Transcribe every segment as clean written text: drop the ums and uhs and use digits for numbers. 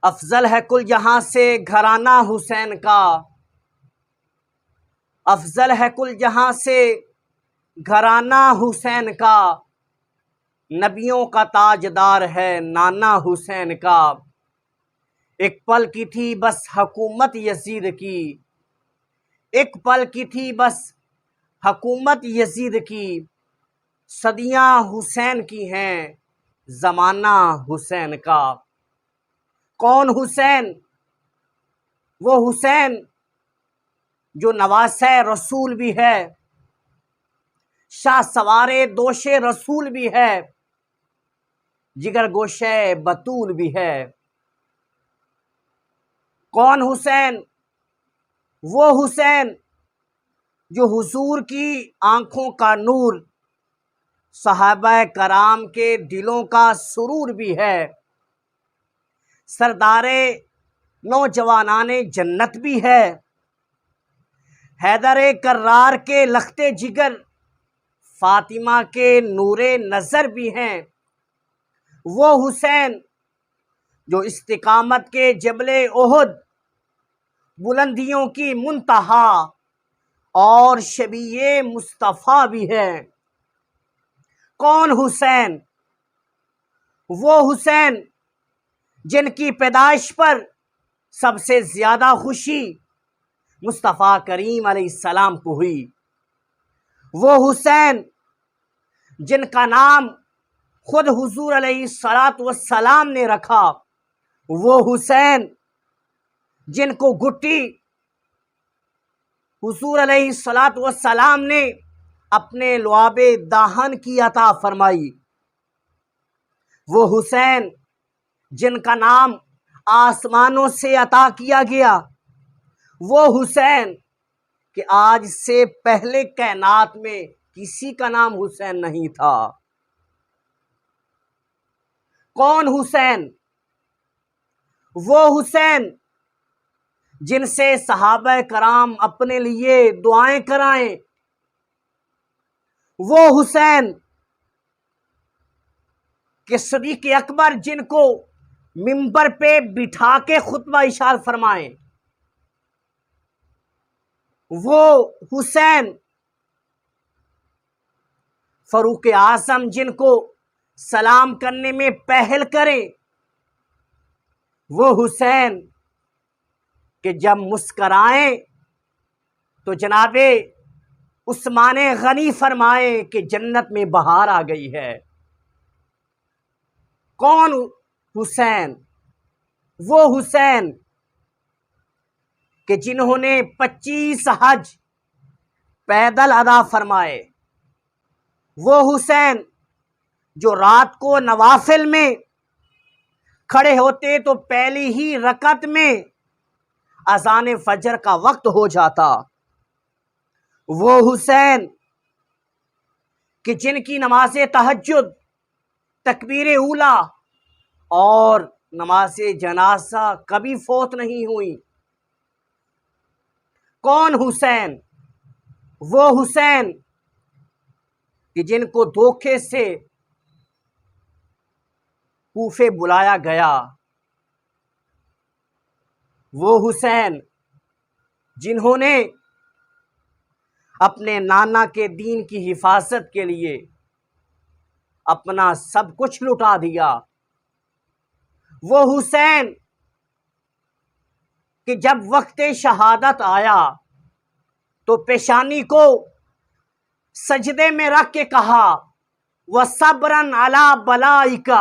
افضل ہے کل جہاں سے گھرانہ حسین کا، افضل ہے کل جہاں سے گھرانہ حسین کا، نبیوں کا تاجدار ہے نانا حسین کا۔ ایک پل کی تھی بس حکومت یزید کی، ایک پل کی تھی بس حکومت یزید کی، صدیاں حسین کی ہیں زمانہ حسین کا۔ کون حسین؟ وہ حسین جو نواسہ رسول بھی ہے، شاہ سوار دوش رسول بھی ہے، جگر گوشہ بطول بھی ہے۔ کون حسین؟ وہ حسین جو حضور کی آنکھوں کا نور، صحابہ کرام کے دلوں کا سرور بھی ہے، سردار نوجوانان جنت بھی ہے، حیدر کرار کے لخت جگر، فاطمہ کے نور نظر بھی ہیں۔ وہ حسین جو استقامت کے جبل احد، بلندیوں کی منتہا اور شبیہ مصطفیٰ بھی ہے۔ کون حسین؟ وہ حسین جن کی پیدائش پر سب سے زیادہ خوشی مصطفیٰ کریم علیہ السلام کو ہوئی۔ وہ حسین جن کا نام خود حضور علیہ السلام نے رکھا۔ وہ حسین جن کو گٹی حضور علیہ السلام نے اپنے لعاب دہن کی عطا فرمائی۔ وہ حسین جن کا نام آسمانوں سے عطا کیا گیا۔ وہ حسین کہ آج سے پہلے کائنات میں کسی کا نام حسین نہیں تھا۔ کون حسین؟ وہ حسین جن سے صحابہ کرام اپنے لیے دعائیں کرائیں۔ وہ حسین کہ صدیق اکبر جن کو منبر پہ بٹھا کے خطبہ ارشاد فرمائیں۔ وہ حسین فاروق اعظم جن کو سلام کرنے میں پہل کریں۔ وہ حسین کہ جب مسکرائیں تو جناب عثمان غنی فرمائیں کہ جنت میں بہار آ گئی ہے۔ کون حسین؟ وہ حسین کہ جنہوں نے 25 حج پیدل ادا فرمائے۔ وہ حسین جو رات کو نوافل میں کھڑے ہوتے تو پہلی ہی رکعت میں اذان فجر کا وقت ہو جاتا۔ وہ حسین کہ جن کی نماز تہجد، تکبیر اولیٰ اور نماز جنازہ کبھی فوت نہیں ہوئی۔ کون حسین؟ وہ حسین کہ جن کو دھوکے سے کوفے بلایا گیا۔ وہ حسین جنہوں نے اپنے نانا کے دین کی حفاظت کے لیے اپنا سب کچھ لٹا دیا۔ وہ حسین کہ جب وقت شہادت آیا تو پیشانی کو سجدے میں رکھ کے کہا وَصَبْرًا عَلَى بَلَائِكَ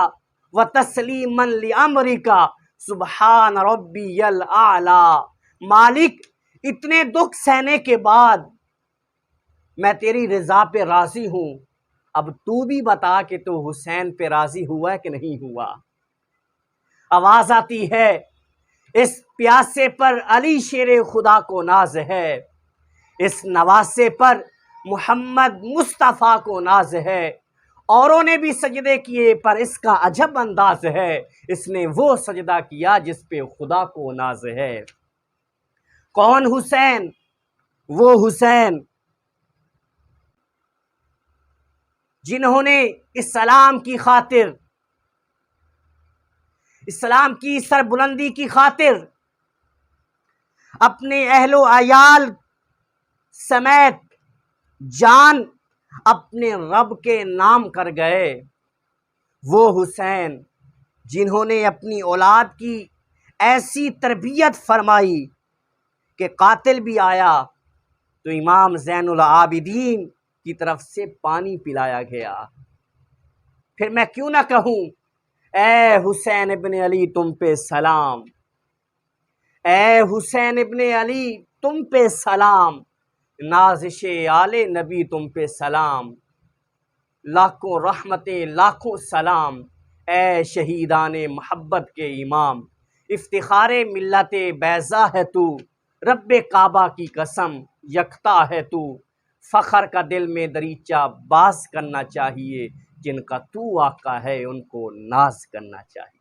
وَتَسْلِيمًا لِأَمْرِكَ سبحان ربی الاعلیٰ۔ مالک اتنے دکھ سہنے کے بعد میں تیری رضا پہ راضی ہوں، اب تو بھی بتا کہ تو حسین پہ راضی ہوا ہے کہ نہیں ہوا۔ آواز آتی ہے اس پیاسے پر علی شیر خدا کو ناز ہے، اس نواسے پر محمد مصطفیٰ کو ناز ہے، اوروں نے بھی سجدے کیے پر اس کا عجب انداز ہے، اس نے وہ سجدہ کیا جس پہ خدا کو ناز ہے۔ کون حسین؟ وہ حسین جنہوں نے اسلام کی خاطر، اسلام کی سربلندی کی خاطر اپنے اہل و عیال سمیت جان اپنے رب کے نام کر گئے۔ وہ حسین جنہوں نے اپنی اولاد کی ایسی تربیت فرمائی کہ قاتل بھی آیا تو امام زین العابدین کی طرف سے پانی پلایا گیا۔ پھر میں کیوں نہ کہوں اے حسین ابن علی تم پہ سلام، اے حسین ابن علی تم پہ سلام، نازش آل نبی تم پہ سلام، لاکھوں رحمتیں لاکھوں سلام، اے شہیدان محبت کے امام، افتخار ملت بیضا ہے تو، رب کعبہ کی قسم یکتا ہے تو، فخر کا دل میں دریچہ باز کرنا چاہیے، جن کا تو آقا ہے ان کو ناز کرنا چاہیے۔